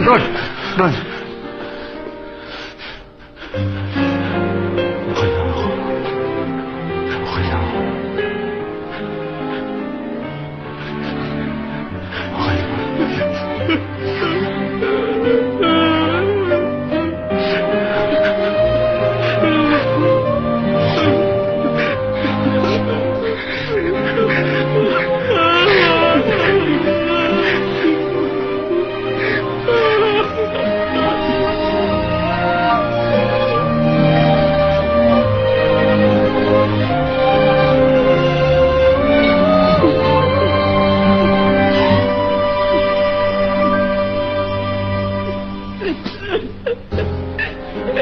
Ron! Ron! Okay lang ako. Okay lang ako. Okay lang.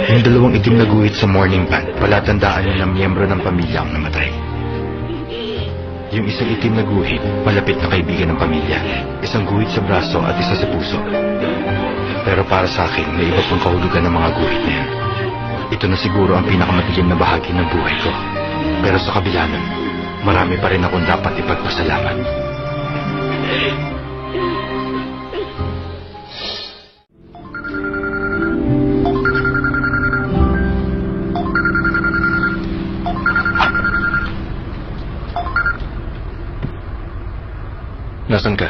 Yung dalawang itim na guhit sa morning band, palatandaan niya na miyembro ng pamilya ang namatay. Yung isang itim na guhit, malapit na kaibigan ng pamilya. Isang guhit sa braso at isa sa puso. Pero para sa akin, may iba pang kahulugan ng mga guhit na yan. Ito na siguro ang pinakamatilim na bahagi ng buhay ko. Pero sa kabila nun, marami pa rin akong dapat ipagpasalamat. Nasaan ka?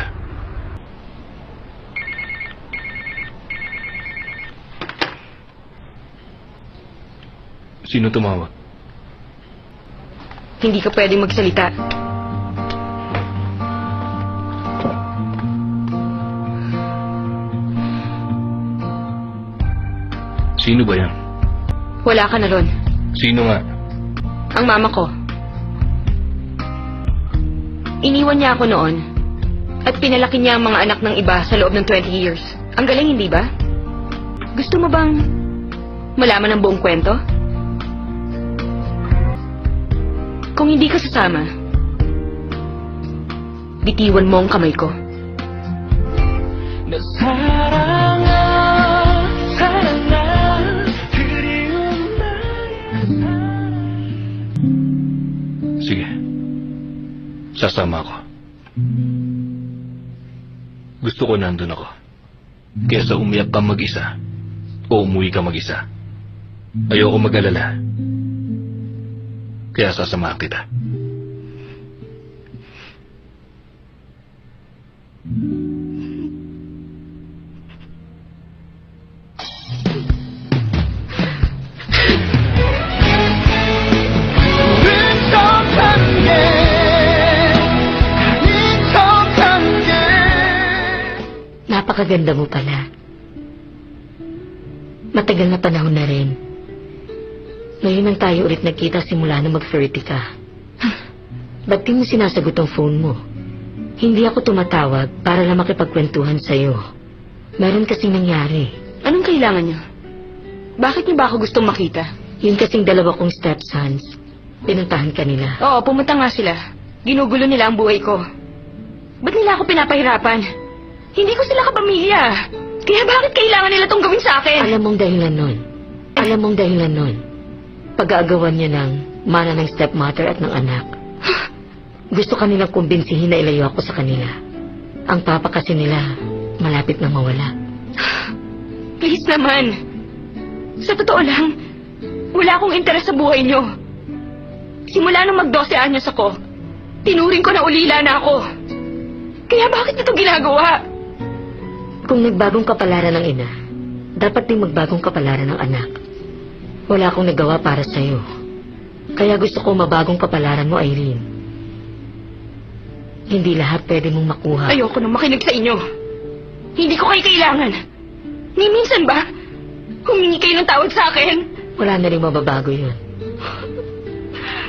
Sino tumawag? Hindi ka pwedeng magsalita. Sino ba yan? Wala ka na ron. Sino nga? Ang mama ko. Iniwan niya ako noon. At pinalaki niya ang mga anak ng iba sa loob ng 20 years. Ang galing, hindi ba? Gusto mo bang malaman ang buong kwento? Kung hindi ka sasama, bitiwan mo ang kamay ko. Sige. Sasama ako. Gusto ko nandun ako. Kesa umiyak ka mag-isa o umuwi ka mag-isa. Ayoko mag-alala. Kaya sasamahan kita. Napakaganda mo pala. Matagal na panahon na rin. Ngayon lang tayo ulit nagkita simula na mag-30 ka. Ba't di mo sinasagot ang phone mo? Hindi ako tumatawag para lang makipagkwentuhan sa'yo. Meron kasing nangyari. Anong kailangan niyo? Bakit niyo ba ako gustong makita? Yun kasing dalawa kong stepsons. Pinuntahan ka nila. Oo, pumunta nga sila. Ginugulo nila ang buhay ko. Ba't nila ako pinapahirapan? Hindi ko sila kapamilya. Kaya bakit kailangan nila tong gawin sa akin? Alam mong dahilan nun. Alam mong dahilan nun. Pag-aagawan niya ng mana ng stepmother at ng anak. Gusto kanilang kumbinsihin na ilayo ako sa kanila. Ang papa kasi nila, malapit na mawala. Please naman. Sa totoo lang, wala akong interes sa buhay niyo. Simula nung mag-12 anyos ako, tinuring ko na ulila na ako. Kaya bakit ito ginagawa? Kung nagbagong kapalaran ng ina, dapat din magbagong kapalaran ng anak. Wala akong nagawa para sa'yo. Kaya gusto ko mabagong kapalaran mo, Irene. Hindi lahat pwede mong makuha. Ayoko nang makinig sa inyo. Hindi ko kayo kailangan. Ni minsan ba, humingi kayo ng tawad sa akin? Wala na rin mababago yun.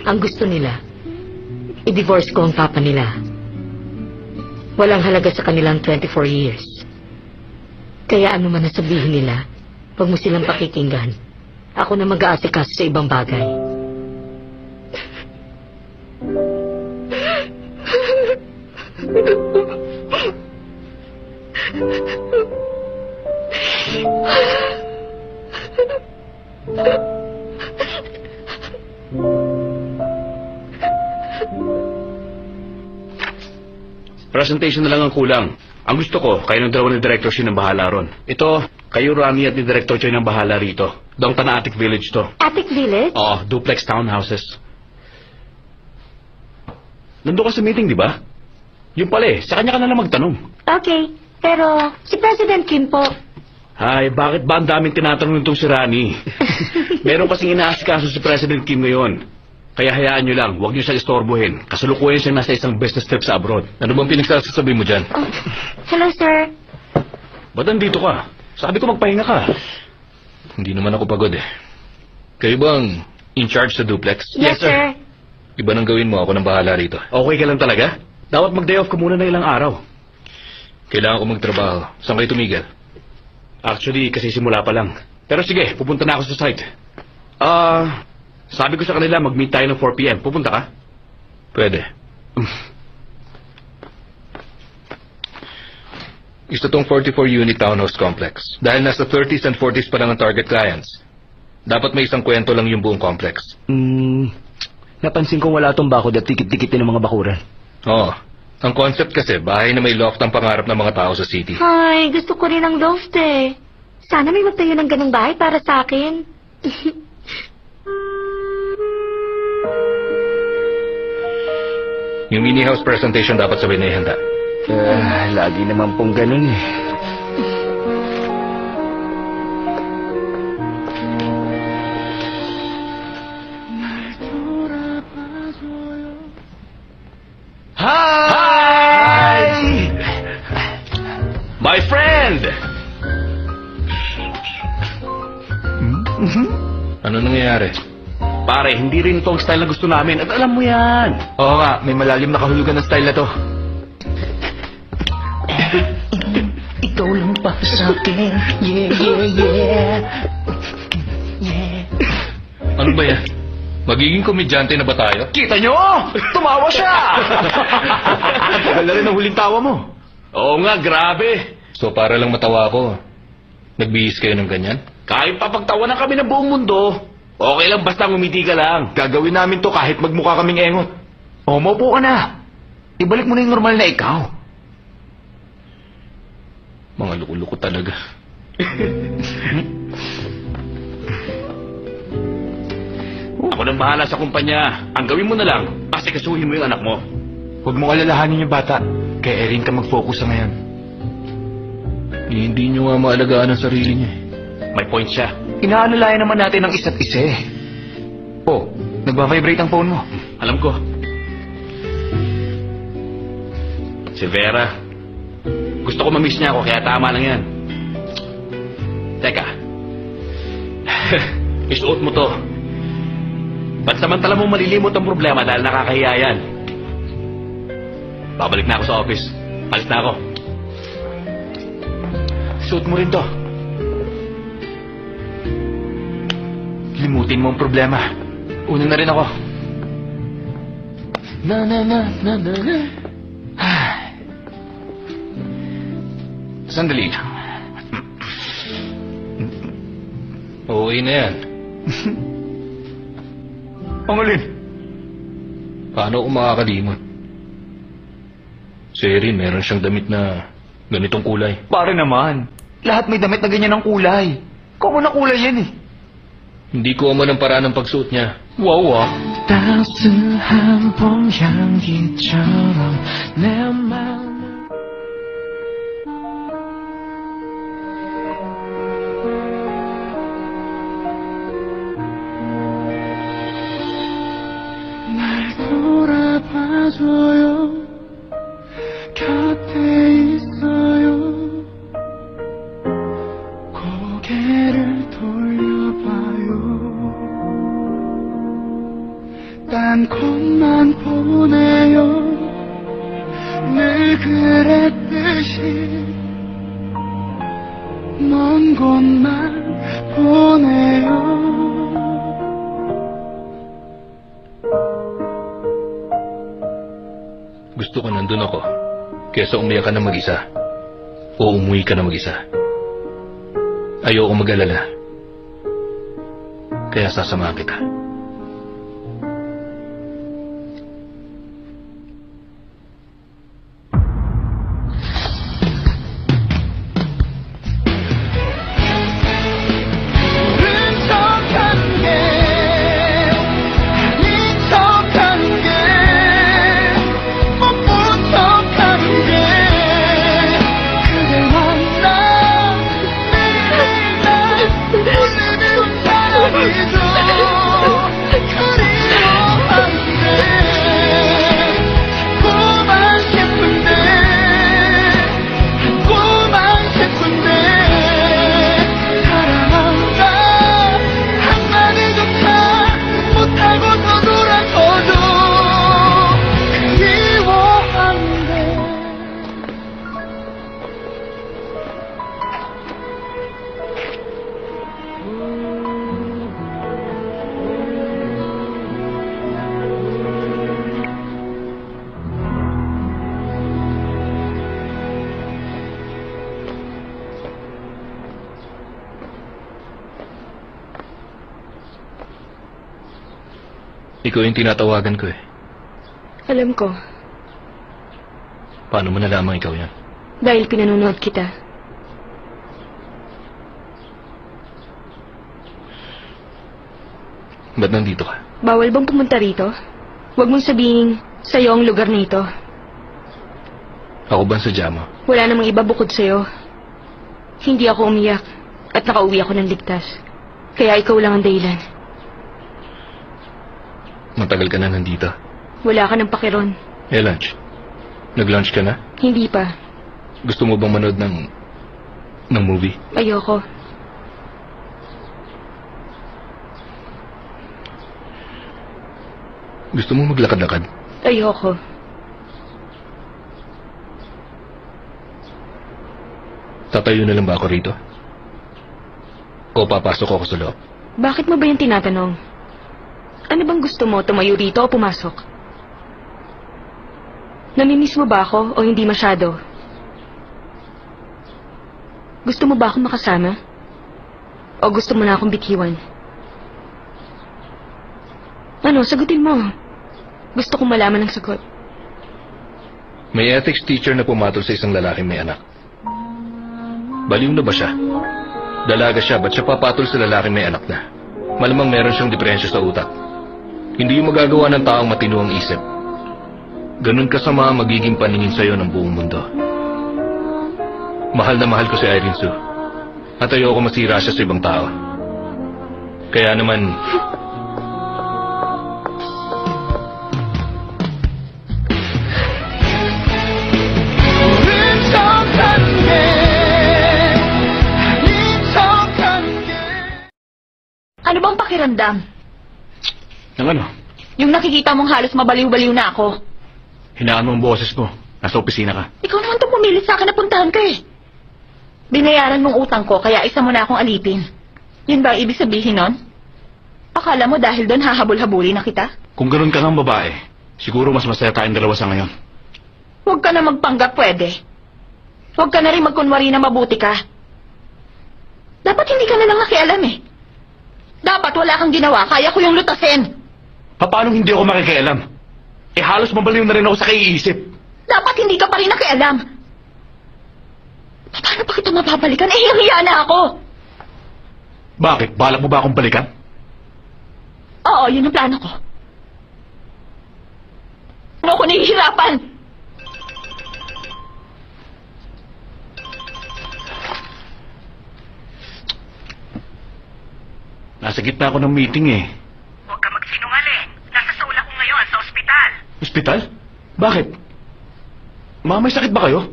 Ang gusto nila, i-divorce ko ang papa nila. Walang halaga sa kanilang 24 years. Kaya ano man nasabihin nila, huwag mo silang pakikinggan. Ako na mag-aasikaso sa ibang bagay. Presentation na lang ang kulang. Ang gusto ko, kayo ng dalawa ni Director Shin ang bahala ron. Ito, kayo Rani at ni Director Choi ang bahala rito. Downtown na Attic Village to. Attic Village? Oo, duplex townhouses. Nandun ka sa meeting, di ba? Yung pala sa kanya ka na lang magtanong. Okay, pero si President Kim po. Ay, bakit ba ang daming tinatanong nitong si Rani? Meron kasing inaasikaso si President Kim ngayon. Kaya hayaan nyo lang, huwag nyo siya istorbohin. Kasalukuyan siya nasa isang business trip sa abroad. Ano bang pinagsasabi mo dyan? Oh, hello, sir. Ba't nandito ka? Sabi ko magpahinga ka. Hindi naman ako pagod eh. Kayo bang in charge sa duplex? Yes, sir. Iba nang gawin mo, ako nang bahala rito. Okay ka lang talaga? Dapat mag-day off ka muna na ilang araw. Kailangan ko magtrabaho. Saan kayo tumigil? Actually, kasi simula pa lang. Pero sige, pupunta na ako sa site. Sabi ko sa kanila mag-meet tayo ng 4 p.m. Pupunta ka? Pwede. Isa tong 44-unit townhouse complex. Dahil nasa 30s and 40s pa lang ang target clients, dapat may isang kwento lang yung buong complex. Napansin kong wala tong bakod at tikit-tikitin ng mga bakuran. Oo. Ang concept kasi, bahay na may loft ang pangarap ng mga tao sa city. Ay, gusto ko rin ng loft eh. Sana may magtayo ng ganung bahay para sa akin. Yung mini house presentation dapat sabay na ihanda. Lagi naman pong ganun eh. Hi! My friend! Ano nangyayari? Pare, hindi rin ito ang style na gusto namin. At alam mo yan. Oo nga, may malalim na kahulugan ng style na to. Ikaw lang pa sa akin. Yeah, yeah, yeah. Yeah. Ano ba yan? Magiging komedyante na ba tayo? Kita nyo! Tumawa siya! Tagal na rin ang huling tawa mo. Oo nga, grabe. So para lang matawa ako, nagbihis kayo ng ganyan? Kahit papagtawanan kami ng buong mundo, okay lang basta ngumiti ka lang. Gagawin namin to kahit magmukha kaming engot. O, maupo ka na. Ibalik mo na yung normal na ikaw. Mga luko-luko talaga. Ako nang bahala sa kumpanya. Ang gawin mo na lang, asikasuhin mo yung anak mo. Huwag mo alalahanin yung bata. Kay Erin ka mag-focus sa ngayon. Hindi nyo nga maalagaan ang sarili niya. May point siya. Inaalalayan naman natin ang isa't isa eh. Oh, nagba-vibrate ang phone mo. Alam ko. Si Vera. Gusto ko mamiss niya ako, kaya tama lang yan. Teka. Isuot mo to. Ba't samantala mo malilimot ang problema dahil nakakahiya yan? Babalik na ako sa office. Alis na ako. Suot mo rin to. Limutin mo ang problema. Una na rin ako. Na. Sandali. Okay na yan. Ang alin? Paano ako makakalimot? Si Erin, meron siyang damit na ganitong kulay. Pare naman. Lahat may damit na ganyan ang kulay. Common na kulay yan eh. Hindi ko aman ang paraan ng pagsuot niya. Wow ah. 따스한 봄 향기처럼 내 마음 날 돌아봐줘요 곁에 있어요 고개를 돌려봐요 딴 곳만 보내요 늘 그랬듯이 먼 곳만 보내요 Gusto ko nandun ako. Kesa umiyak ka na mag-isa. O umuwi ka na mag-isa. Ayoko mag-alala. Kaya sasamahan kita. Ikaw yung tinatawagan ko eh. Alam ko, Paano mo nalaman ikaw yan? dahil pinanonood kita. Ba't nandito ka? Bawal bang pumunta rito? Huwag mong sabihin sa'yo ang lugar na ito. Ako ba sadya mo? Wala namang iba bukod sa'yo. Hindi ako umiyak at nakauwi ako ng ligtas. Kaya ikaw lang ang dahilan. Matagal ka na nandito. Wala ka ng pakiron. Eh, lunch. Nag-lunch ka na? Hindi pa. Gusto mo bang manood ng movie? Ayoko. Gusto mo maglakad-lakad? Ayoko. Tatayo na lang ba ako rito? O papasok ako sa loob? Bakit mo ba yung tinatanong? Ano bang gusto mo, tumayo rito o pumasok? Namimiss mo ba ako o hindi masyado? Gusto mo ba akong makasama? O gusto mo na akong bitiwan? Ano, sagutin mo. Gusto kong malaman ang sagot. May ethics teacher na pumatol sa isang lalaking may anak. Baliw na ba siya? Dalaga siya, ba't siya papatol sa lalaking may anak na? Malamang meron siyang diferensya sa utak. Hindi yung magagawa ng taong matino ang isip. Ganun kasama ang magiging paningin sa'yo ng buong mundo. Mahal na mahal ko si Irene Sue. At ayoko masira siya sa ibang tao. Kaya naman... Ano bang pakiramdam? Nang ano? Yung nakikita mong halos mabaliw-baliw na ako. Hinaan mo ang boses mo. Nasa opisina ka. Ikaw naman itong pumilit sa akin na puntahan ka eh. Binayaran mong utang ko kaya isa mo na akong alipin. Yun ba ang ibig sabihin nun? Akala mo dahil doon hahabol-habulin na kita? Kung ganun ka ng babae, siguro mas masaya tayong dalawa sa ngayon. Huwag ka na magpanggap, pwede. Huwag ka na rin magkunwari na mabuti ka. Dapat hindi ka na lang nakialam eh. Dapat wala kang ginawa, kaya ko yung lutasin. Paano hindi ako makikialam? Eh halos mabaliw na rin ako sa kaiisip. Dapat hindi ka pa rin nakialam. Paano pa kita mapapalikan? Eh, hiya na ako. Bakit? Balak mo ba akong balikan? Oo, yun ang plano ko. Ano ko nahihirapan? Nasa gitna ako ng meeting eh. Huwag ka magsinungaling. Nasa Seoul ako ngayon sa ospital. Ospital? Bakit? May sakit ba kayo?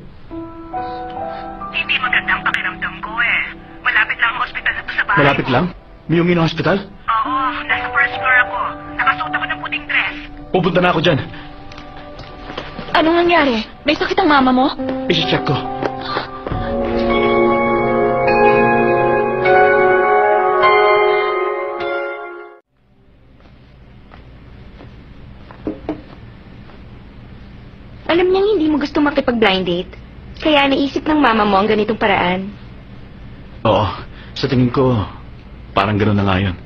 Hindi magandang pakiramdam ko eh. Malapit lang ang ospital na to sa bahay. Malapit lang? Miyungin ang hospital? Oo, nasa first floor ako. Nakasuot ako ng puting dress. Pupunta na ako dyan. Anong nangyari? May sakit ang mama mo? Isi-check ko. Alam niyang hindi mo gusto makipag-blind date. Kaya naisip ng mama mo ang ganitong paraan. Oo, sa tingin ko, parang gano'n na nga yun.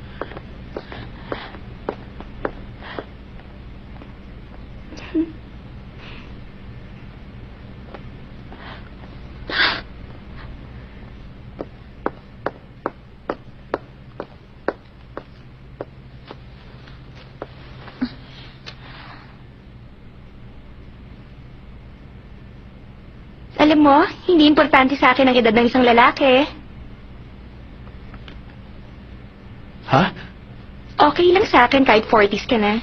Alam mo, hindi importante sa akin ang edad ng isang lalaki. Ha? Okay lang sa akin kahit 40s ka na.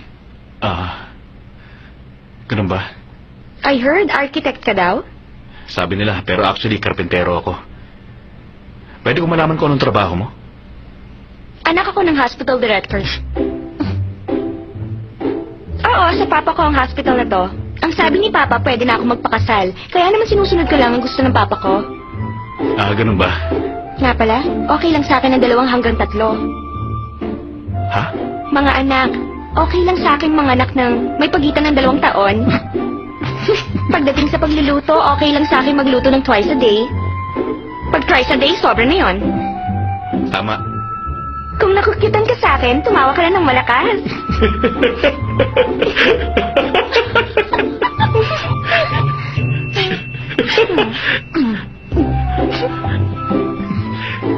Ganun ba? I heard architect ka daw. Sabi nila, pero actually, karpentero ako. Pwede ko malaman kung anong trabaho mo? Anak ako ng hospital director. Oo, sa papa ko ang hospital na to. Ang sabi ni Papa, pwede na ako magpakasal. Kaya naman sinusunod ko lang ang gusto ng Papa ko. Ganun ba? Nga pala, okay lang sa akin ang 2 hanggang 3. Ha? Mga anak, okay lang sa akin mga anak ng may pagitan ng 2 taon. Pagdating sa pagluluto, okay lang sa akin magluto ng twice a day. Pag twice a day, sobra na yon. Tama. Kung nakukitan ka sa akin, tumawa ka na ng malakas.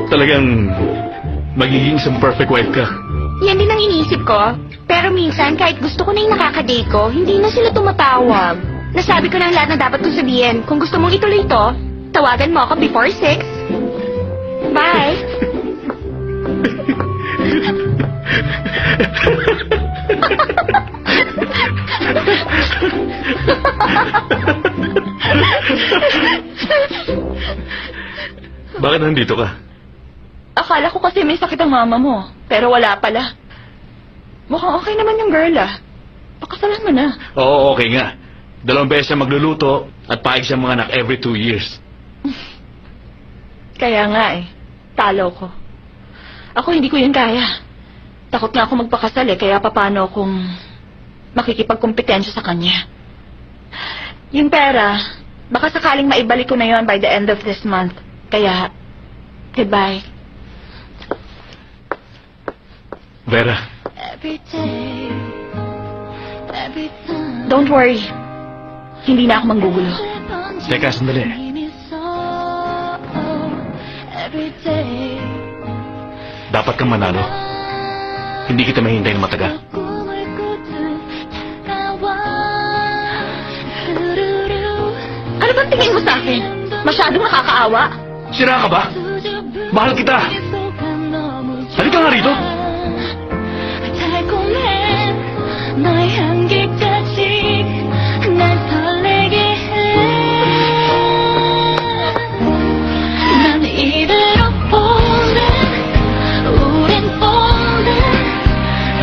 Talagang magiging isang perfect wife ka. Yan din ang iniisip ko. Pero minsan, kahit gusto ko na yung nakakadate ko, hindi na sila tumatawag. Nasabi ko na ang lahat na dapat kong sabihin. Kung gusto mong ituloy ito, tawagan mo ako before 6. Bye! Bakit nandito ka? Akala ko kasi may sakit ang mama mo. Pero wala pala. Mukhang okay naman yung girl Pakasalan mo na. Oo, okay nga. 2 beses siya magluluto at paig siya mga anak every 2 years. Kaya nga talo ko. Ako hindi ko yun kaya. Takot nga ako magpakasal kaya paano kung makikipagkompetensya sa kanya. Yung pera, baka sakaling maibalik ko na yon by the end of this month. Kaya, goodbye. Vera. Don't worry. Hindi na ako manggugulo. Teka, sandali. Dapat kang manalo. Hindi kita mahintay na matagal. Ano bang tingin mo sa akin? Masyadong nakakaawa? Sira ka ba? Mahal kita. Halika nga rito. 너의 향기까지 날 설레게 해 난 이대로 볼래 우린 볼래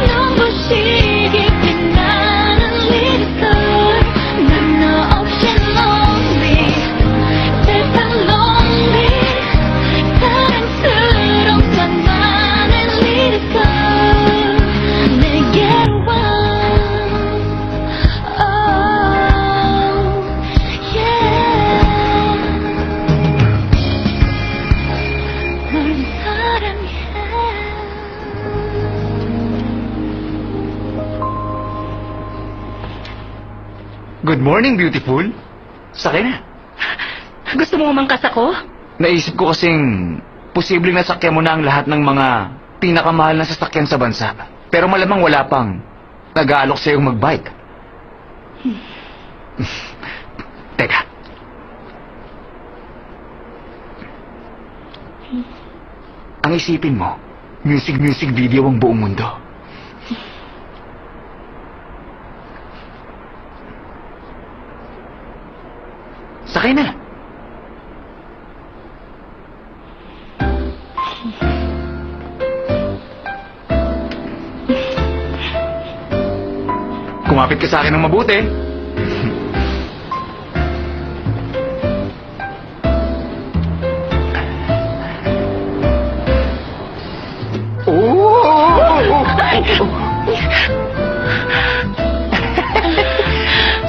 눈부시 깊이 나는 리스컬 난 너 없이 lonely 세상 lonely 사랑스러운 나만의 리스컬 내게로 와 Good morning, beautiful. Sakay na. Gusto mo umangkas ako? Naisip ko kasing posibleng nasakyan mo na ang lahat ng mga pinakamahal na sasakyan sa bansa. Pero malamang wala pang nag-aalok sa'yong mag-bike. Teka. Ang isipin mo, music video ang buong mundo. Sakay na. Kumapit ka sa akin ng mabuti.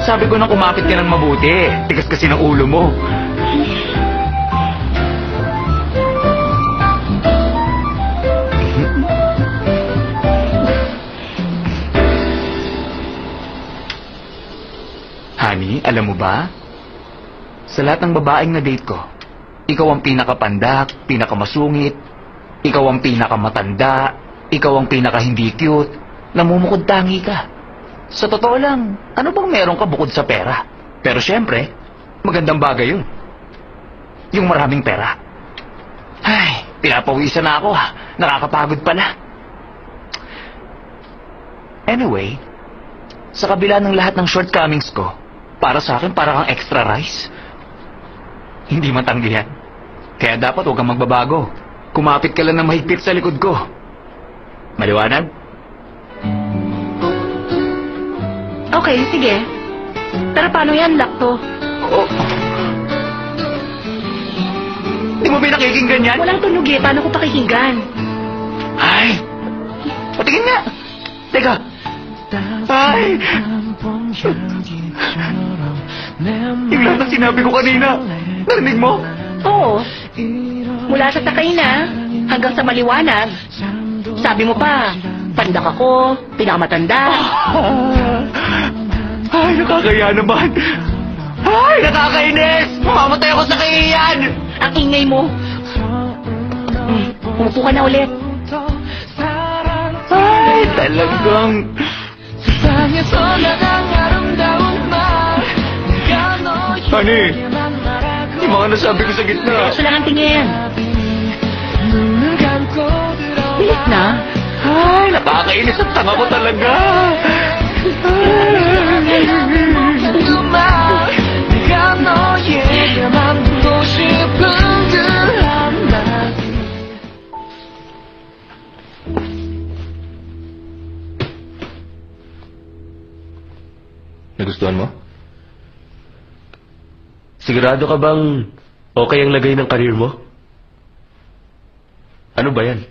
Sabi ko na kumapit ka ng mabuti. Tigas kasi ng ulo mo. Honey, alam mo ba? Sa lahat ng babaeng na date ko, ikaw ang pinakapandak, pinakamasungit, ikaw ang pinakamatanda, ikaw ang pinaka hindi cute, namumukod tangi ka. Sa totoo lang, ano bang meron ka bukod sa pera? Pero syempre, magandang bagay yun. Yung maraming pera. Ay, pinapawisan na ako Nakakapagod pala. Anyway, sa kabila ng lahat ng shortcomings ko, para sa akin para kang extra rice. Hindi matanggihan. Kaya dapat huwag kang magbabago. Kumapit ka lang ng mahigpit sa likod ko. Maliwanag? Okay, sige. Pero paano yan, Lakto? Oo. Di mo pinakikinggan yan? Walang tunog paano ko pakikinggan? Ay! Patingin nga! Teka! Ay! Yung lahat ng sinabi ko kanina, narinig mo? Oo. Mula sa sakay na, hanggang sa maliwanag. Sabi mo pa, pandak ako, pinakamatanda. Ay, nakakaya naman. Ay, nakakainis! Mamamatay ako sa kahiyan! Ang ingay mo. Umupo ka na ulit. Ay, talagang... Honey, yung mga nasabi ko sa gitna. Gusto lang ang tingin. Bilis na. Ay, nakakainis ang tanga ko talaga. Nagustuhan mo? Sigurado ka bang okay ang lagay ng karir mo? Ano ba yan?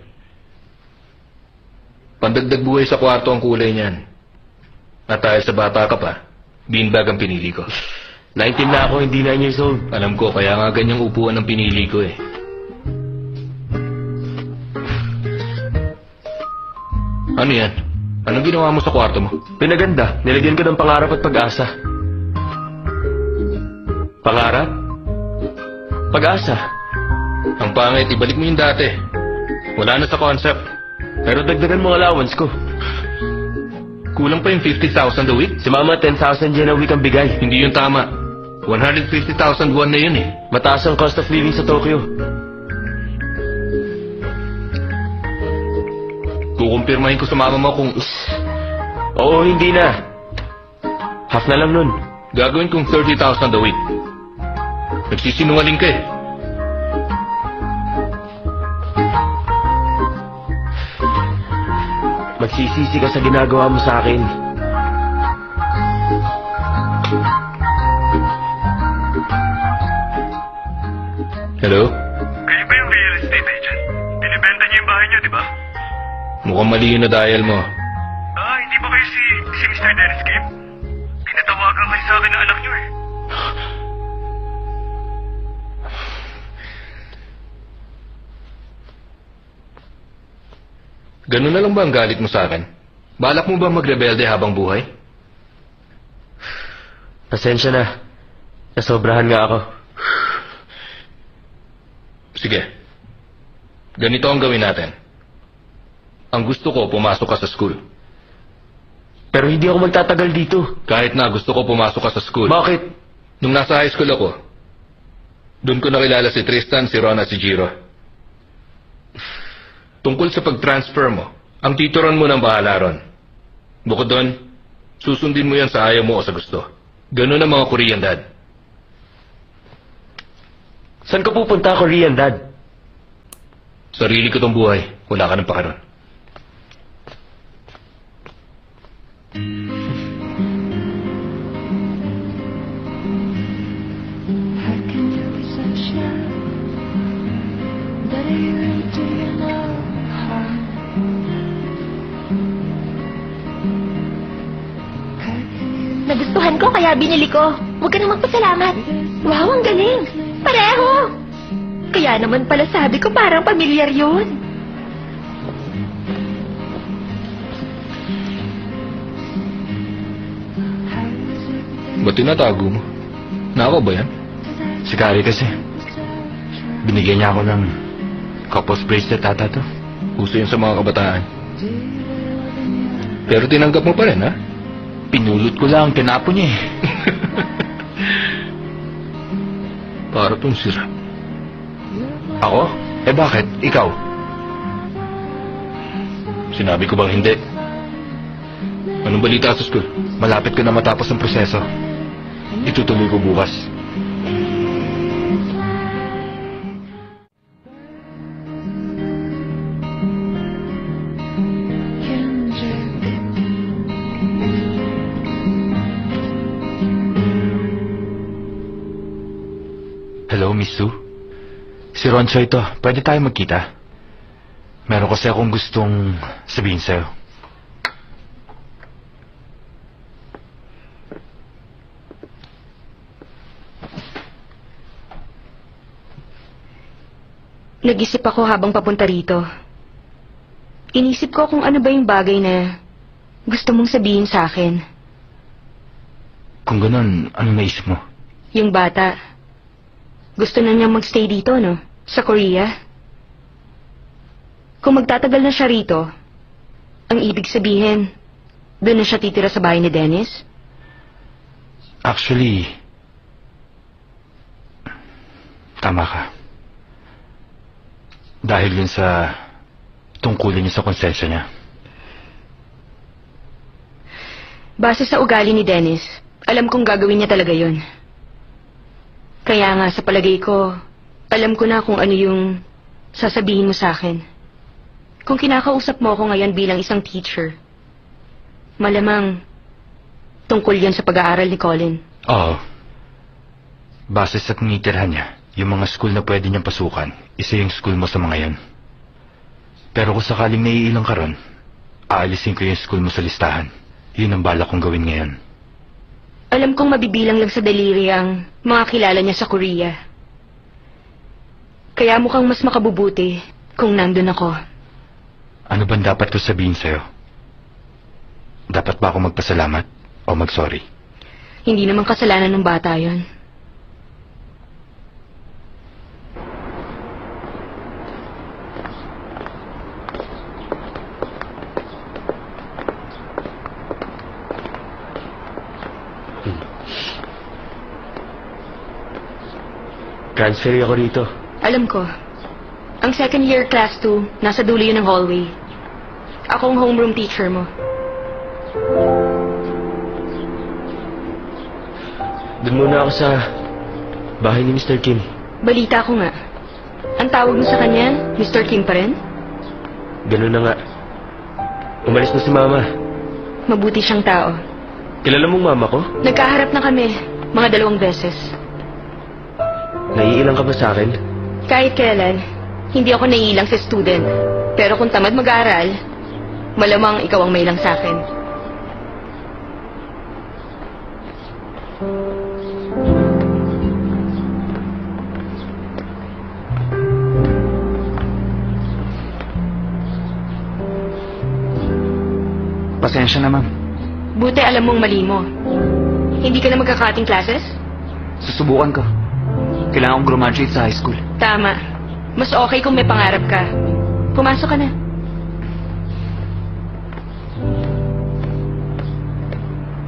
Pandagdag buhay sa kwarto ang kulay niyan. At dahil sa bata ka pa, beanbag ang pinili ko. 19 na ako, hindi 9 years old. Alam ko, kaya nga ganyang upuan ang pinili ko eh. Ano yan? Anong ginawa mo sa kwarto mo? Pinaganda, nilagyan ko ng pangarap at pag-asa. Pangarap? Pag-asa. Ang pangit, ibalik mo yung dati. Wala na sa concept. Pero dagdagan mo allowance ko. Kulang pa yung 50,000 a week? Si mama, 10,000 yen a week ang bigay. Hindi yun tama. 150,000 buwan na yun eh. Mataas ang cost of living sa Tokyo. Kukumpirmahin ko sa mama mo kung... Oo, hindi na. Half na lang nun. Gagawin kong 30,000 a week. Nagsisinungaling ka eh. Magsisisi ka sa ginagawa mo sa akin. Hello? Kayo ba yung real estate agent? Binibenta niyo yung bahay niyo, di ba? Mukhang mali yun na dial mo. Hindi ba kayo si Mr. Dennis Kim? Pinatawagan kayo sa akin ng anak niyo eh. Ganun na lang ba ang galit mo sa akin? Balak mo ba magrebelde habang buhay? Pasensya na. Nasobrahan nga ako. Sige. Ganito ang gawin natin. Ang gusto ko, pumasok ka sa school. Pero hindi ako magtatagal dito. Kahit na gusto ko pumasok ka sa school. Bakit? Nung nasa high school ako, doon ko nakilala si Tristan, si Ron at si Jiro. Tungkol sa pag-transfer mo, ang tituran mo ng bahala ron. Bukod doon, susundin mo yan sa ayaw mo o sa gusto. Ganun ang mga Korean dad. Saan ka pupunta, Korean dad? Sarili ko tong buhay, wala ka ng pakaron. Nagustuhan ko kaya binili ko. Huwag ka na magpasalamat. Wow, ang galing. Pareho. Kaya naman pala sabi ko parang pamilyar yun. Ba't tinatago mo? Nako ba yan? Si Kari kasi. Binigyan niya ako ng couples bracelet ata to. Uso yun sa mga kabataan. Pero tinanggap mo pa rin, ha? Pinulot ko lang, tinapon niya eh. Para tong sira. Ako? Eh bakit? Ikaw? Sinabi ko bang hindi? Anong balita sa school? Malapit ko na matapos ang proseso. Itutuloy ko bukas. Hello, Miss Sue? Si Roncho ito. Pwede tayo magkita? Meron kasi akong gustong sabihin sa'yo. Nag-isip ako habang papunta rito. Inisip ko kung ano ba yung bagay na gusto mong sabihin sa akin. Kung ganun, anong naisip mo? Yung bata, gusto na niyang magstay dito, no? Sa Korea. Kung magtatagal na siya rito, ang ibig sabihin, doon na siya titira sa bahay ni Dennis? Actually, tama ka. Dahil yun sa tungkulin niya sa konsensya niya. Base sa ugali ni Dennis, alam kong gagawin niya talaga yun. Kaya nga sa palagay ko, alam ko na kung ano yung sasabihin mo sa akin. Kung kinakausap mo ako ngayon bilang isang teacher, malamang tungkol yan sa pag-aaral ni Colin. Oo. Base sa tinitirhan niya, yung mga school na pwede niyang pasukan, isa yung school mo sa mga yan. Pero kung sakaling naiilang ka ron, aalisin ko yung school mo sa listahan. Yun ang balak kong gawin ngayon. Alam kong mabibilang lang sa daliri ang mga kilala niya sa Korea. Kaya mukhang mas makabubuti kung nandun ako. Ano bang dapat ko sabihin sa'yo? Dapat ba ako magpasalamat o mag-sorry? Hindi naman kasalanan ng bata yon. Transfer ako rito. Alam ko. Ang second year class 2, nasa dulo yun ng hallway. Ako ang homeroom teacher mo. Doon muna ako sa bahay ni Mr. Kim. Balita ko nga. Ang tawag mo sa kanya, Mr. Kim pa rin? Ganun na nga. Umalis na si Mama. Mabuti siyang tao. Kilala mong Mama ko? Nagkaharap na kami, mga 2 beses. Naiilang ka ba sa akin? Kahit kailan, hindi ako naiilang sa student. Pero kung tamad mag-aaral, malamang ikaw ang mailang sa akin. Pasensya na, ma'am. Buti alam mong mali mo. Hindi ka na magkakating classes? Susubukan ko. Kailangan kong graduate sa high school. Tama. Mas okay kung may pangarap ka. Pumasok ka na.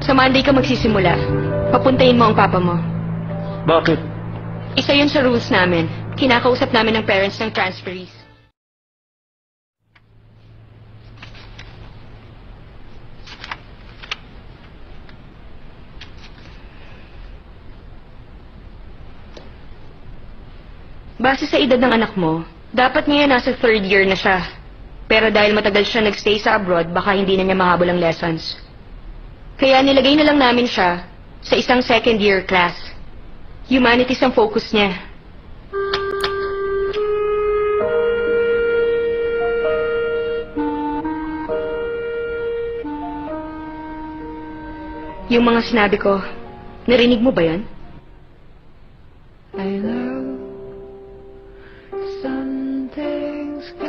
Sa Monday ka magsisimula. Papuntahin mo ang papa mo. Bakit? Isa yun sa rules namin. Kinakausap namin ng parents ng transferees. Base sa edad ng anak mo, dapat ngayon nasa 3rd year na siya. Pero dahil matagal siya nagstay sa abroad, baka hindi na niya mahabol ang lessons. Kaya nilagay na lang namin siya sa isang 2nd year class. Humanities ang focus niya. Yung mga sinabi ko, narinig mo ba yan?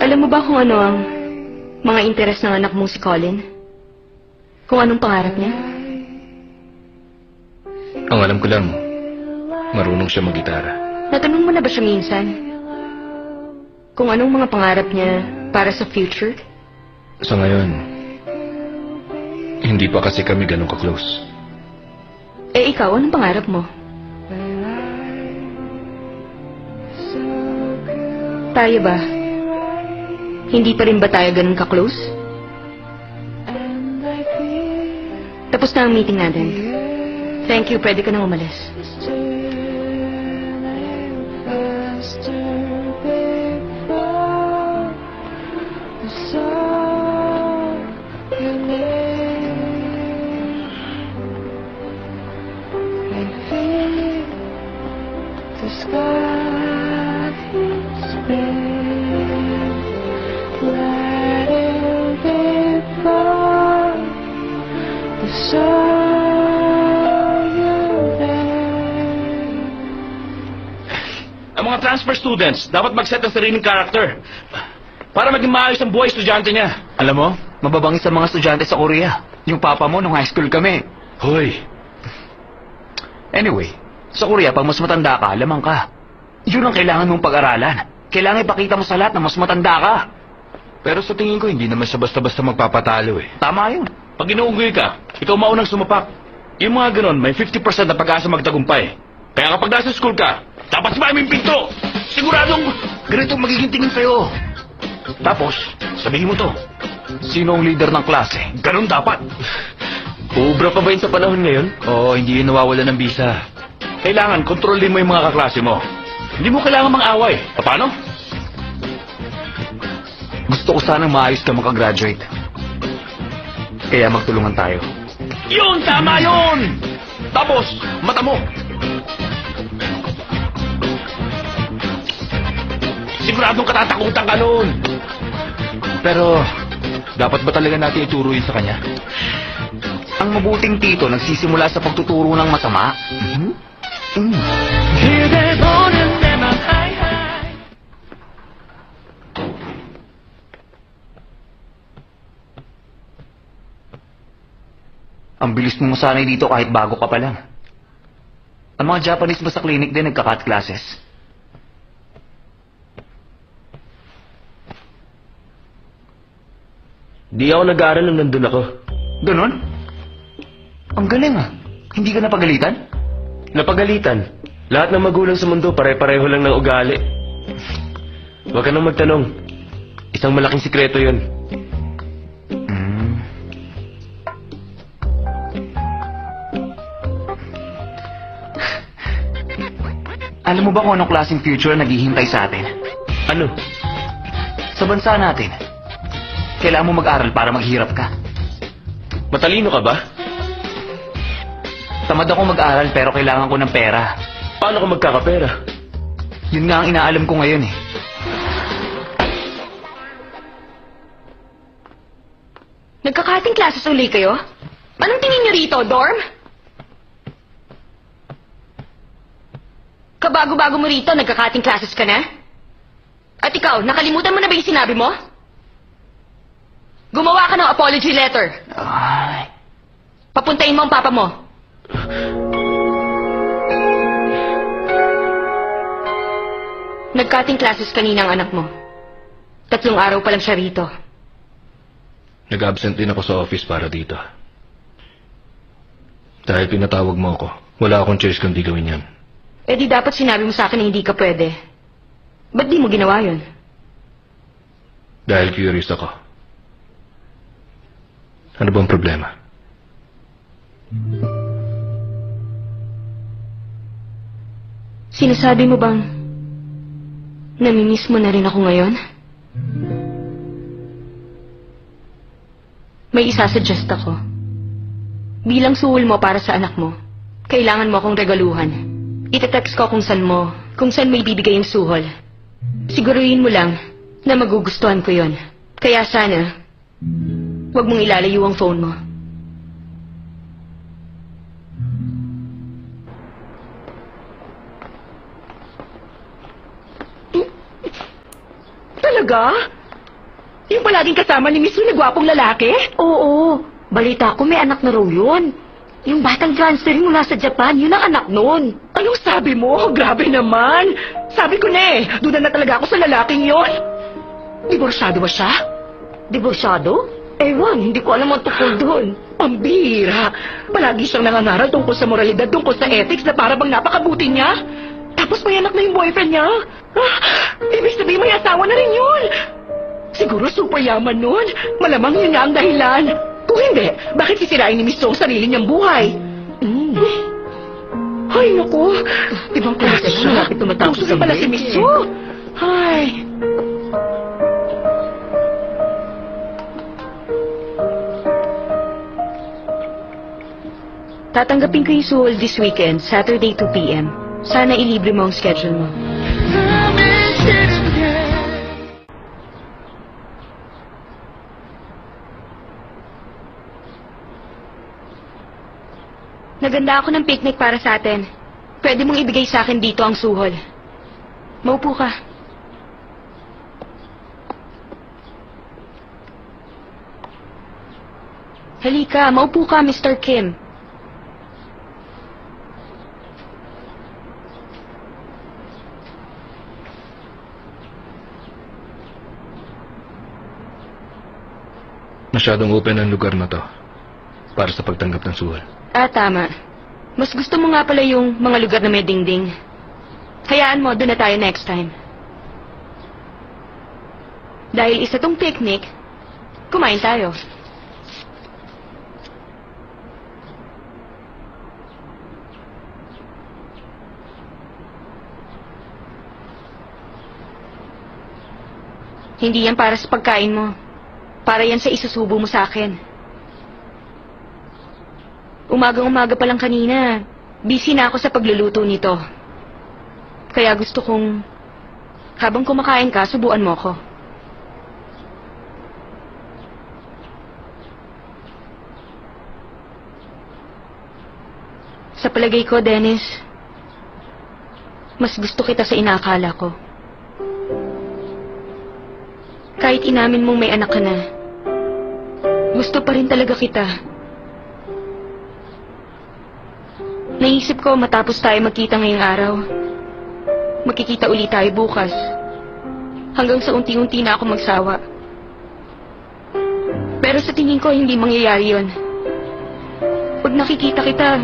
Alam mo ba kung ano ang mga interes ng anak mong si Colin? Kung anong pangarap niya? Ang alam ko lang, marunong siya mag-gitara. Natanong mo na ba siya minsan? Kung anong mga pangarap niya para sa future? Sa ngayon, hindi pa kasi kami ganun ka-close. Eh ikaw, anong pangarap mo? Tayo ba? Hindi pa rin ba tayo ganun ka-close? Tapos na ang meeting natin. Thank you, pwede ka nang umalis. Ang mga transfer students, dapat mag-set ng sariling character. Para maging maayos ang buhay estudyante niya. Alam mo, mababangis ang mga estudyante sa Korea. Yung papa mo nung high school kami. Hoy, Anyway, sa Korea, pag mas matanda ka, lamang ka. Yun ang kailangan mong pag-aralan. Kailangan ipakita mo sa lahat na mas matanda ka. Pero sa tingin ko, hindi naman siya basta-basta magpapatalo eh. Tama yun. pag inuunggoy ka, ikaw maunang sumapak. Yung mga ganon, may 50% na pag-asa magtagumpay. Kaya kapag nasa school ka, dapat sipahin mo yung pinto. Siguradong ganito ang magiging tingin sa'yo. Tapos, sabihin mo to. Sino ang leader ng klase? Ganon dapat. Uubra pa ba yun sa panahon ngayon? Oo, hindi yun nawawala ng bisa. Kailangan kontrolin mo yung mga kaklase mo. Hindi mo kailangan mang-away. Paano? Gusto ko sanang maayos ka makagraduate. Kaya magtulungan tayo. Yun! Tama yun! Tapos, mata mo. Siguradong katatakutan ka nun. Pero, dapat ba talaga natin ituro yun sa kanya? Ang mabuting tito nagsisimula sa pagtuturo ng masama. Ang bilis mo masanay dito kahit bago ka pa lang. Ang mga Japanese ba sa clinic din nagka-cut classes? Di ako nag-aaral nung nandun ako. Ganon? Ang galing ah. Hindi ka napagalitan? Napagalitan. Lahat ng magulang sa mundo pare-pareho lang ng ugali. Huwag ka nang magtanong. Isang malaking sikreto yun. Alam mo ba kung anong klaseng future naghihintay sa atin? Ano? Sa bansa natin, kailangan mo mag-aral para maghirap ka. Matalino ka ba? Tamad ako mag-aral pero kailangan ko ng pera. Paano ka magkakapera? Yun nga ang inaalam ko ngayon eh. Nagkakating classes uli kayo? Anong tingin nyo rito, dorm? Kabago-bago mo rito, nagkakating classes ka na? At ikaw, nakalimutan mo na ba yung sinabi mo? Gumawa ka ng apology letter. Ay. Papuntahin mo ang papa mo. Nagkating classes kanina ang anak mo. 3 araw pa lang siya rito. Nag-absent din ako sa office para dito. Dahil pinatawag mo ako, wala akong choice kundi gawin yan. Eh di dapat sinabi mo sa akin na hindi ka pwede. Ba't di mo ginawa yun? Dahil curious ako. Ano bang problema? Sinasabi mo bang namimiss mo na rin ako ngayon? May isasuggest ako. Bilang suhol mo para sa anak mo, kailangan mo akong regaluhan. Ite-text ko kung saan mo may bibigay yung suhol. Siguruhin mo lang na magugustuhan ko yon. Kaya sana, huwag mong ilalayo ang phone mo. Talaga? Yung palaging kasama ni Miss Yu na gwapong lalaki? Oo, balita ko may anak na raw yun. Yung batang transferring mula sa Japan, yun ang anak nun. Anong sabi mo? Grabe naman. Sabi ko na eh, duda na talaga ako sa lalaking yon. Diborsyado ba siya? Diborsyado? Ewan, hindi ko alam ang tukol doon. Pambira. Palagi siyang nangangaral tungkol sa moralidad, tungkol sa ethics na para bang napakabuti niya. Tapos may anak na yung boyfriend niya. Ibig sabihin may asawa na rin yun. Siguro super yaman nun. Malamang yun nga ang dahilan. Kung hindi, bakit sisirain ni Miss Song sarili niyang buhay? Ay, naku. Ibang klase siya. Malapit tumatapos Puso na pala si Miss Song. Ay. Tatanggapin ko yung suhol this weekend, Saturday 2 p.m. Sana ilibre mo ang schedule mo. Naganda ako ng picnic para sa atin. Pwede mong ibigay sa akin dito ang suhol. Maupo ka. Halika, maupo ka, Mr. Kim. Masyadong open ang lugar na to para sa pagtanggap ng suhol. Tama. Mas gusto mo nga pala yung mga lugar na may dingding. Hayaan mo, doon na tayo next time. Dahil isa tong picnic, kumain tayo. Hindi yan para sa pagkain mo. Para yan sa isusubo mo sa akin. Umagang-umaga pa lang kanina, busy na ako sa pagluluto nito. Kaya gusto kong, habang kumakain ka, subuan mo ko. Sa palagay ko, Dennis, mas gusto kita sa inaakala ko. Kahit inamin mong may anak ka na, gusto pa rin talaga kita. Naisip ko matapos tayo magkita ngayong araw, magkikita ulit tayo bukas. Hanggang sa unti-unti na ako magsawa. Pero sa tingin ko hindi mangyayari yun. Pag nakikita kita,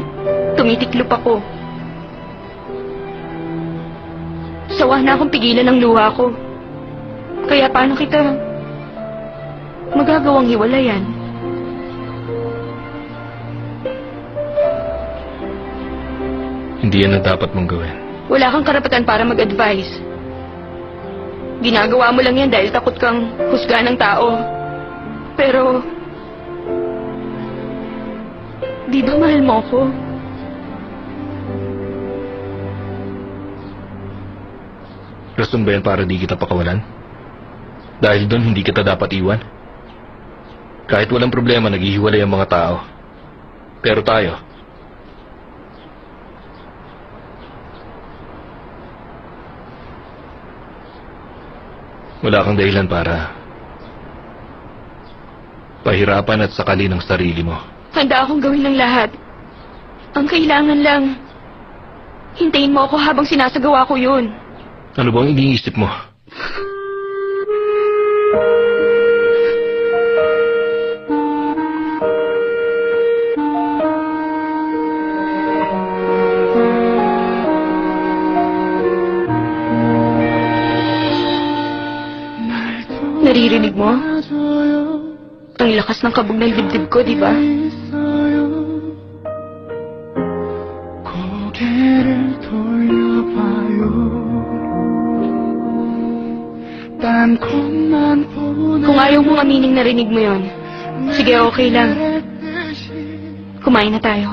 tumitiklop ako. Sawa na akong pigilan ng luha ko. Kaya paano kita magagawang hiwalayan? Hindi yan ang dapat mong gawin. Wala kang karapatan para mag-advise. Ginagawa mo lang yan dahil takot kang husgahan ng tao. Pero, di ba mahal mo ako? Rason ba yan para di kita pakawalan? Dahil doon hindi kita dapat iwan? Kahit walang problema, naghihiwalay ang mga tao. Pero tayo, wala kang dahilan para pahirapan at sakalin ang sarili mo. Handa akong gawin ng lahat. Ang kailangan lang, hintayin mo ako habang sinasagawa ko yun. Ano bang iniisip mo? Naririnig mo? Ang lakas ng kabog ng dibdib ko, di ba? Kung ayaw mong amining narinig mo yon, sige, okay lang. Kumain na tayo.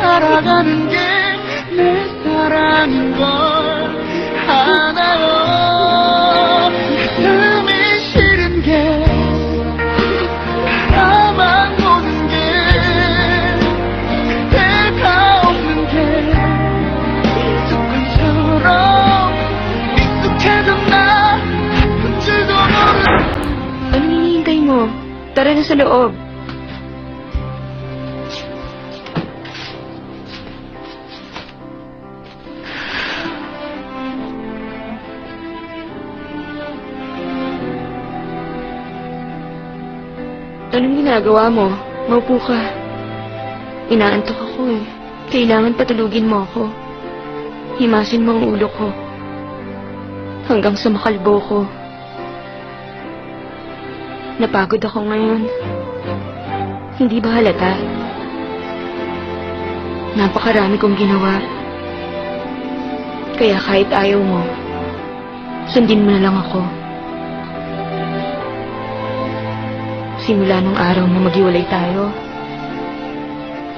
살아가는 게 내 사랑인 걸 알아요. 가슴이 싫은 게 나만 보는 게 그대가 없는 게 습관처럼 익숙해진 나 아픈 줄도 모르는. Anong hinihintay mo? Tara na sa loob. Anong ginagawa mo? Maupo ka. Inaantok ako eh. Kailangan patulugin mo ako. Himasin mo ang ulo ko. Hanggang sa makalbo ko. Napagod ako ngayon. Hindi ba halata? Napakarami kong ginawa. Kaya kahit ayaw mo, sundin mo na lang ako. Simula nung araw na maghiwalay tayo,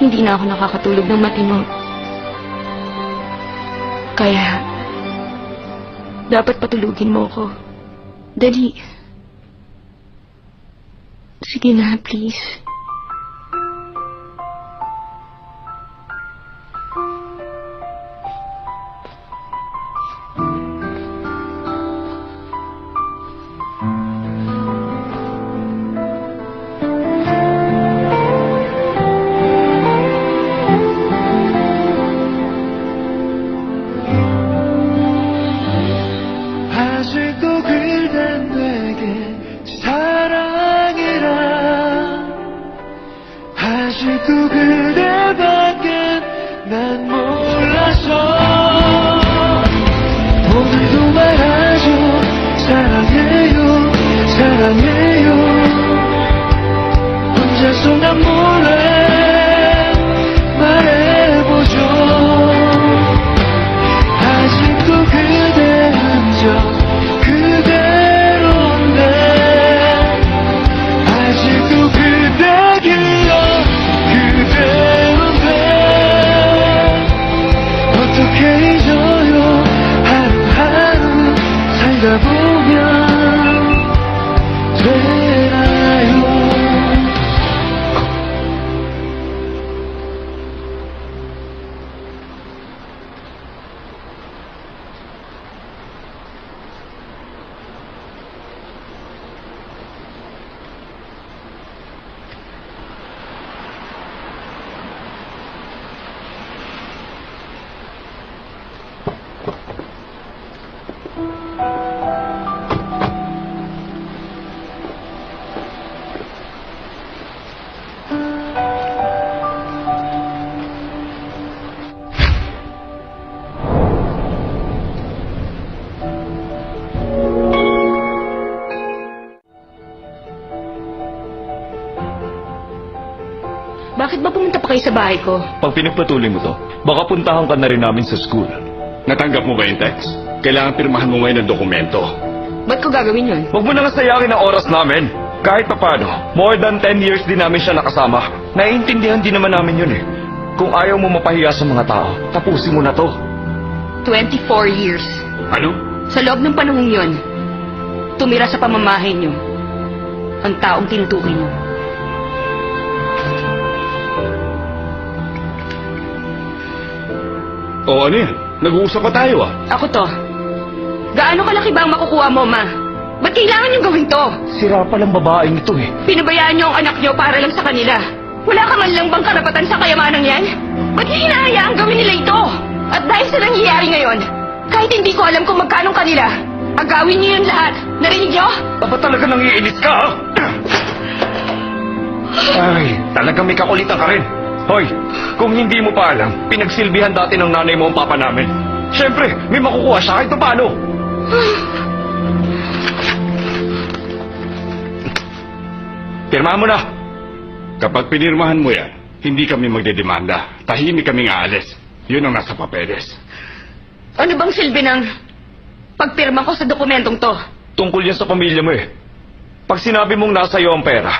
hindi na ako nakakatulog ng matino. Kaya, dapat patulugin mo ko. Dali. Sige na, please. kayo sa bahay ko. Pag pinagpatuloy mo to, baka puntahan ka na rin namin sa school. Natanggap mo ba yung text? Kailangan pirmahan mo ngayon ng dokumento. Ba't ko gagawin yun? Huwag mo na nga sayangin ang oras namin. Kahit pa paano, more than 10 years din namin siya nakasama. Naiintindihan din naman namin yun eh. Kung ayaw mo mapahiya sa mga tao, tapusin mo na to. 24 years. Ano? Sa loob ng panahong yon, tumira sa pamamahay niyo ang taong tinutukoy niyo. O ano yan? Nag-uusap pa tayo ah. Ako to. Gaano kalaki ba ang makukuha mo, ma? Ba't kailangan niyong gawin to? Sira palang babaeng ito eh. Pinabayaan niyo ang anak niyo para lang sa kanila. Wala ka man lang bang karapatan sa kayamanang yan? Ba't hinahayaang gawin nila ito? At dahil sa nangyayari ngayon, kahit hindi ko alam kung magkano kanila, agawin niyo yun lahat. Narinig niyo? Dapat talaga nangiinis ka ha? Ay, talagang may kakulitan ka rin. Hoy, kung hindi mo pa alam, pinagsilbihan dati ng nanay mo ang papa namin. Siyempre, may makukuha siya kahit paano. Pirmahan mo na. Kapag pinirmahan mo yan, hindi kami magdedemanda. Tahimik kaming aalis. Yun ang nasa papeles. Ano bang silbi ng pagpirma ko sa dokumentong to? Tungkol yan sa pamilya mo eh. Pag sinabi mong nasa iyo ang pera,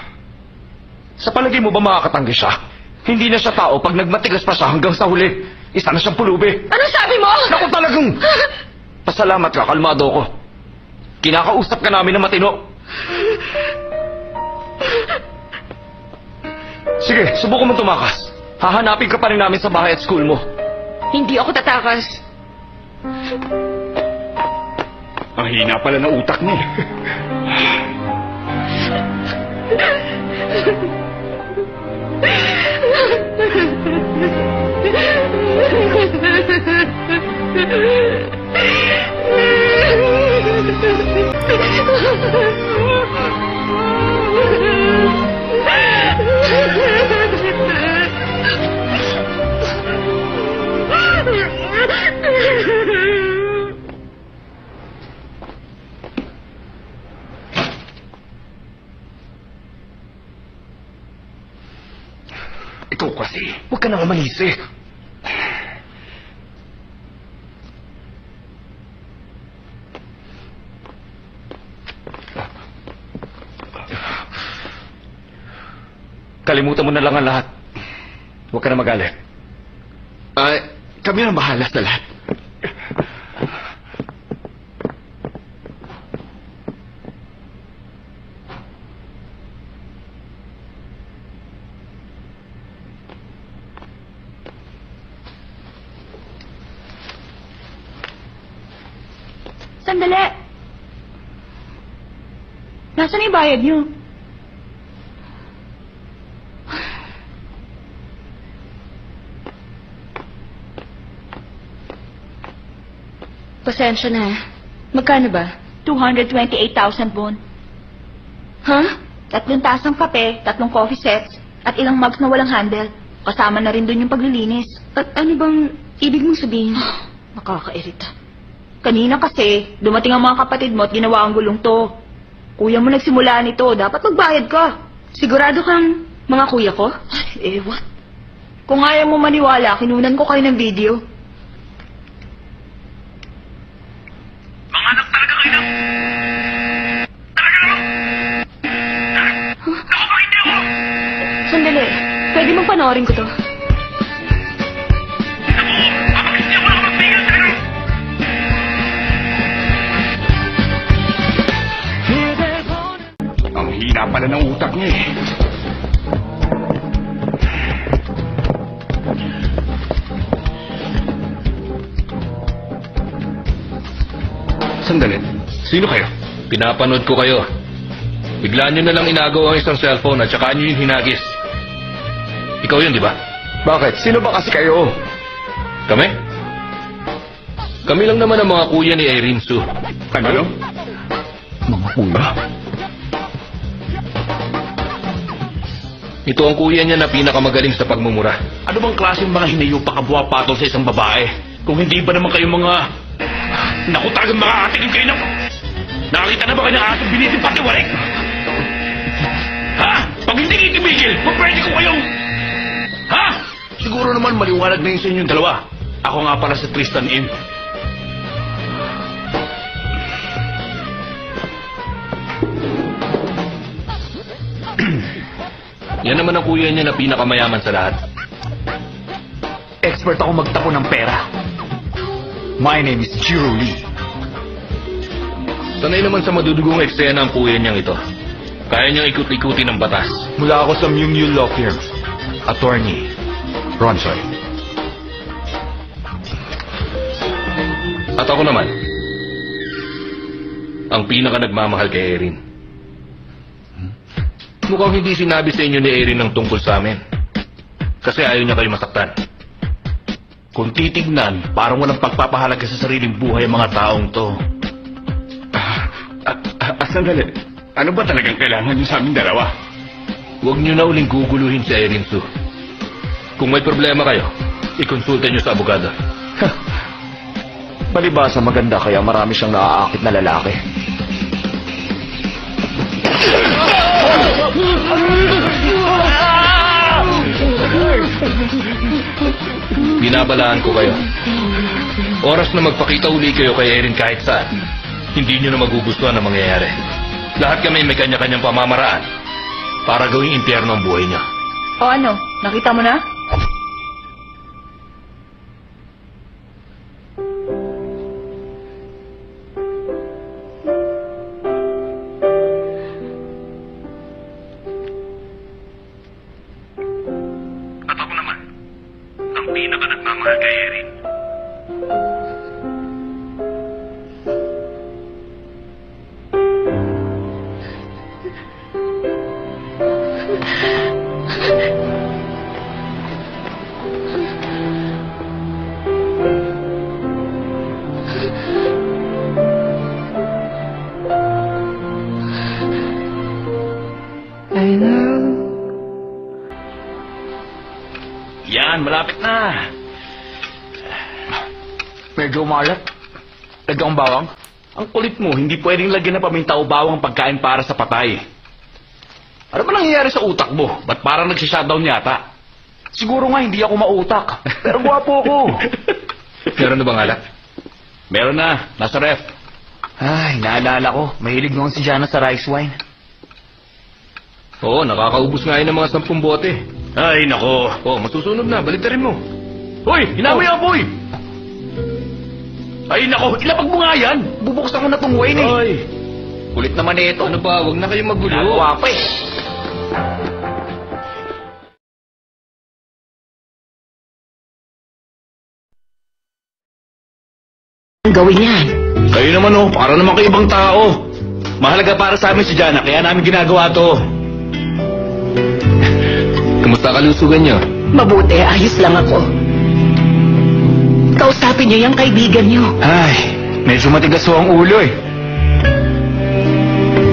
sa palagay mo ba makakatanggi siya? Hindi na siya tao pag nagmatigas pa siya hanggang sa huli. Isa na siyang pulubi. Ano sabi mo? Naku talagang! Pasalamat ka, kalmado ko. Kinakausap ka namin na matino. Sige, subukan mo tumakas. Hahanapin ka pa rin namin sa bahay at school mo. Hindi ako tatakas. Ang hina pala ng utak niya. Ikaw kasi, huwag ka nang manisi. Kalimutan mo na lang ang lahat. Huwag ka na magalit. Ay, kami na bahala sa lahat. Sandali! Nasaan yung bayad niyo? Pasensya na. Magkano ba? 228,000 won. Ha? 3 tasang kape, 3 coffee sets, at ilang mugs na walang handle. Kasama na rin dun yung paglilinis. At ano bang ibig mong sabihin? Nakakairita. Kanina kasi, dumating ang mga kapatid mo at ginawa ang gulong to. Kuya mo nagsimula nito, dapat magbayad ka. Sigurado kang mga kuya ko? What? Kung ayaw mo maniwala, kinunan ko kayo ng video. Mga anak talaga kayo ng... Talaga naman! Naku, bakit hindi ako? Sandali. Pwede mong panoorin ko to. Naku, kapag hindi ako nakapagpigil sa'yo! Ang hina pala ng utak niya eh. Sandali. Sino kayo? Pinapanood ko kayo. Bigla nyo na lang inagaw ang isang cellphone at saka nyo yung hinagis. Ikaw yun, di ba? Bakit? Sino ba kasi kayo? Kami? Kami lang naman ang mga kuya ni Irene Sue. Ano? Mga kuya? Ito ang kuya niya na pinakamagaling sa pagmumura. Ano bang klaseng mga hinayupa kabwa patol sa isang babae? Kung hindi ba naman kayo mga... Naku, talagang makakatingin kayo ng... Nakakita na ba kayo ng asong binitin pati warik? Ha? Pag hindi kayo tumigil, pwede ko kayong... Ha? Siguro naman maliwanag na yun sa inyong dalawa. Ako nga pala si Tristan Im. Yan naman ang kuya niya na pinakamayaman sa lahat. Expert ako magtapon ng pera. My name is Jiro Lee. Sanay naman sa madudugong eksena ang kuya niyang ito. Kaya niyang ikut-ikuti ng batas. Mula ako sa Myung Yul Law Firm. Attorney Ron Choi. At ako naman, ang pinaka nagmamahal kay Erin. Mukhang hindi sinabi sa inyo ni Erin ng tungkol sa amin. Kasi ayaw niya kayo masaktan. Kung titignan, parang walang pagpapahalaga sa sariling buhay ang mga taong to. Sandali. Ano ba talagang kailangan niyo sa aming dalawa? Huwag niyo na uling guguluhin si Erin Su. Kung may problema kayo, ikonsulta niyo sa abogado. Palibasa maganda kaya marami siyang naaakit na lalaki. Binabalaan ko kayo. Oras na magpakita uli kayo kay Erin kahit saan. Hindi niyo na magugustuhan ang mangyayari. Lahat kami may kanya-kanyang pamamaraan para gawing impyerno ang buhay niyo. O ano, nakita mo na? At ako naman, ang pinaka nagmamahal kay Erin. Yan, malapit na. Medyo umalat. Lagyan bawang. Ang kulit mo, hindi pwedeng lagyan ng paminta o bawang pagkain para sa patay. Ano ba nangyayari sa utak mo? Ba't parang nagsishutdown yata? Siguro nga hindi ako mautak. Pero gwapo ako. Meron na bang alak? Meron na, nasa ref. Ay, naalala ko. Mahilig noon si Jana sa rice wine. Oo, nakakaubos nga yun ng mga 10 bote. Ay, nako. Oo, masusunog na. Baliktarin mo. Hoy, hinamay ako, boy! Ay, nako, ilapag mo nga yan. Bubuksan ko na tong wine eh. Ay, Kulit naman ito. Ano ba? Huwag na kayong magulo. Nagawa pa eh. Ang gawin yan. kayo naman oh, para naman kayo ibang tao. Mahalaga para sa amin si Jana, kaya namin ginagawa to. Kamusta kalusugan niyo? Mabuti, ayos lang ako. Kausapin niyo yung kaibigan niyo. Ay, medyo matigas ho ang ulo eh.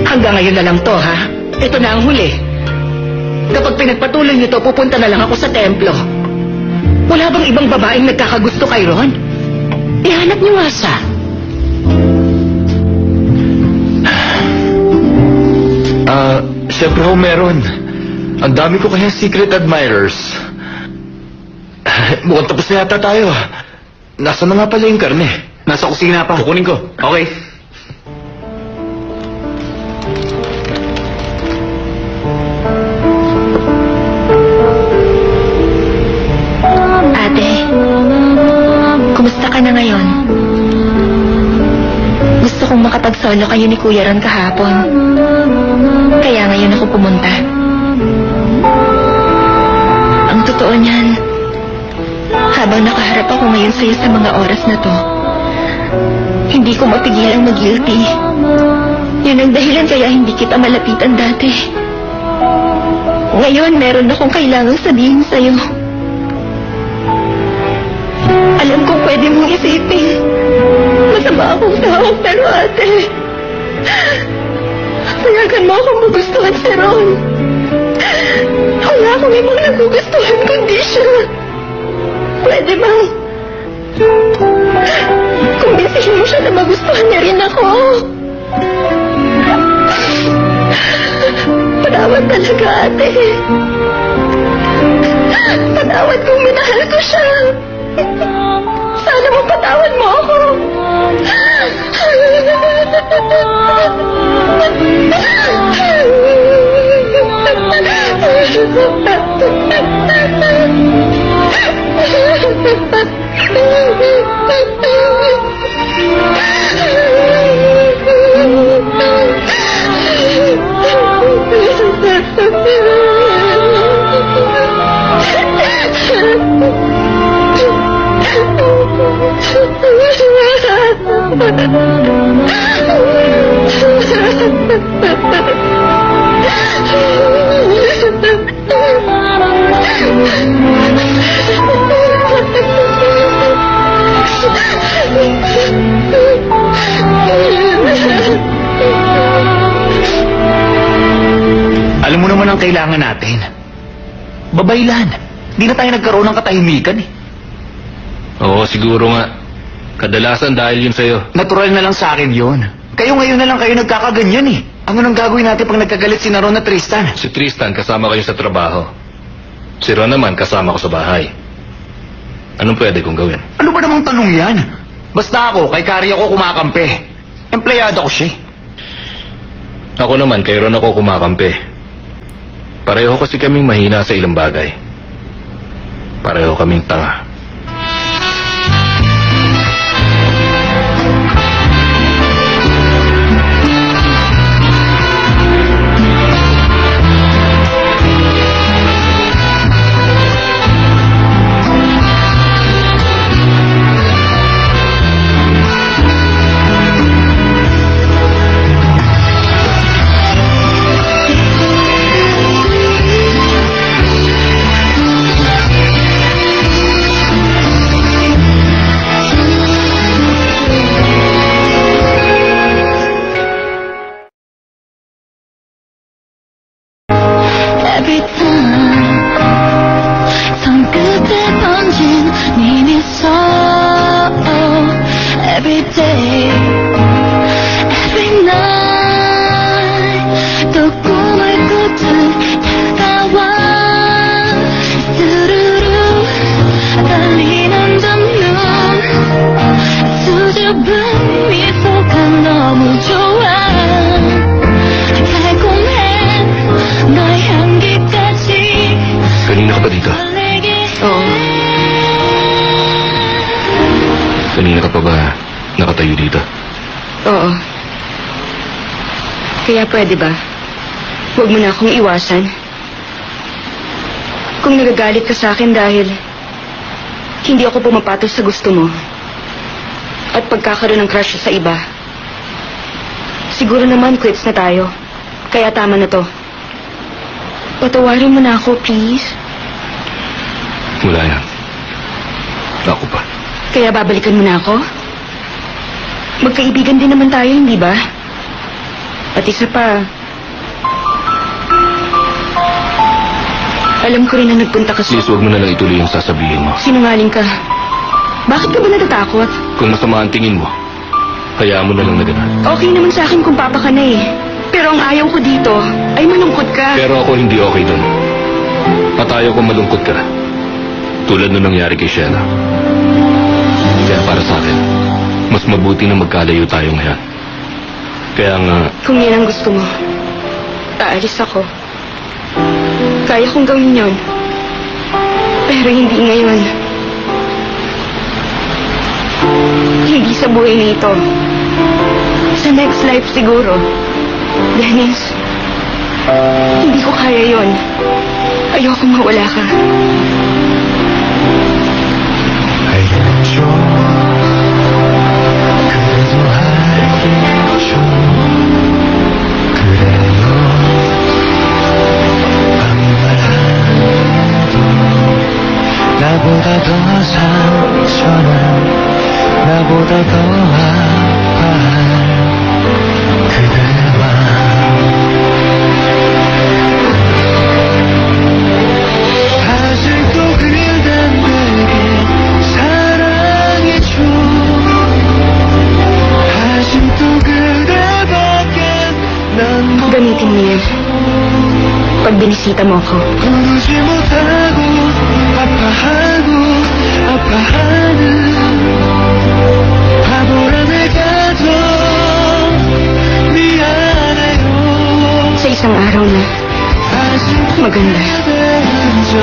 Hanggang ngayon na lang to, ha? Ito na ang huli. Kapag pinagpatuloy niyo to, pupunta na lang ako sa templo. Wala bang ibang babaeng nagkakagusto kay Ron? Ihanap niyo nga siya. Siyempre ho meron. Ang dami ko kaya secret admirers. Mukhang tapos na yata tayo. Nasaan na nga pala yung karne? Nasa kusina pa. Kukunin ko. Okay. Ate, kumusta ka na ngayon? Gusto kong makapagsolo kayo ni Kuya Ron kahapon. Kaya ngayon ako pumunta. Ang totoo niyan, habang nakaharap ako ngayon sa'yo sa mga oras na to, hindi ko mapigilang mag-guilty. Yun ang dahilan kaya hindi kita malapitan dati. Ngayon, meron akong kailangang sabihin sa'yo. Alam kong pwede mong isipin. Masama akong tao, pero ate, payagan mo akong magustuhan si Ron. Wala akong ibang nagugustuhan kundi siya. Pwede bang kumbinsihin mo siya na magustuhan niya rin ako? Patawad talaga, ate. Patawad kung minahal ko siya. Sana mapatawad mo ako. Alam mo naman ang kailangan natin. Babaylan. Di na tayo nagkaroon ng katahimikan eh. Oo, siguro nga. Kadalasan dahil yun sa'yo. Natural na lang sa akin yun. Kayo ngayon na lang kayo nagkakaganyan eh. Ano nang gagawin natin pag nagkagalit si Ron at Tristan? Si Tristan, kasama kayo sa trabaho. Si Ron naman, kasama ko sa bahay. Anong pwede kong gawin? Ano ba namang tanong yan? Basta ako, kay Kari ako kumakampi. Empleyado ko siya. Ako naman, kay Ron ako kumakampi. Pareho kasi kaming mahina sa ilang bagay. Pareho kaming tanga. Every time 손끝에 번진 네 미소 Every day Every night 또 꿈을 꾸듯 다가와 두루루 떨리는 눈 수줍은 미소가 너무 좋아 Kanina ka ba dito? Oo. Kanina ka pa ba nakatayo dito? Oo. Kaya pwede ba? Huwag mo na akong iwasan. Kung nagagalit ka sa akin dahil hindi ako pumapatol sa gusto mo at pagkakaroon ng crush sa iba, siguro naman quits na tayo. Kaya tama na to. Patawarin mo na ako, please. Wala yan. Ako pa. Kaya babalikan mo na ako? Magkaibigan din naman tayo, hindi ba? At isa pa, alam ko rin na nagpunta ka sa... Please, huwag mo na lang ituloy yung sasabihin mo. Sinungaling ka. Bakit ka ba natatakot? Kung masama ang tingin mo, hayaan mo na lang na ganun. Okay naman sa akin kung papa ka na eh. Pero ang ayaw ko dito ay malungkot ka. Pero ako hindi okay doon. At ayaw ko malungkot ka. Tulad na nangyari kay Sheila. Kaya para sa akin, mas mabuti na magkalayo tayo ngayon. Kaya nga... Kung yan ang gusto mo, aalis ako. Kaya kong gawin yon. Pero hindi ngayon. Hindi sa buhay na ito. Sa next life siguro. Dennis, hindi ko kaya yon. Ayoko mawala ka. 알려줘 그래도 알려줘 그래요 아무 말 안해도 나보다 더 상처는 나보다 더 아파할 그대와 아직도 그댄 내게 사랑해줘 아직도 그대밖에 난 Gamitin mo yan. Pag binisita mo ako. 부르지 못하고 아파하는 바보라 내가 더 미안해요 Sa isang araw na maganda. 아쉽게 된 적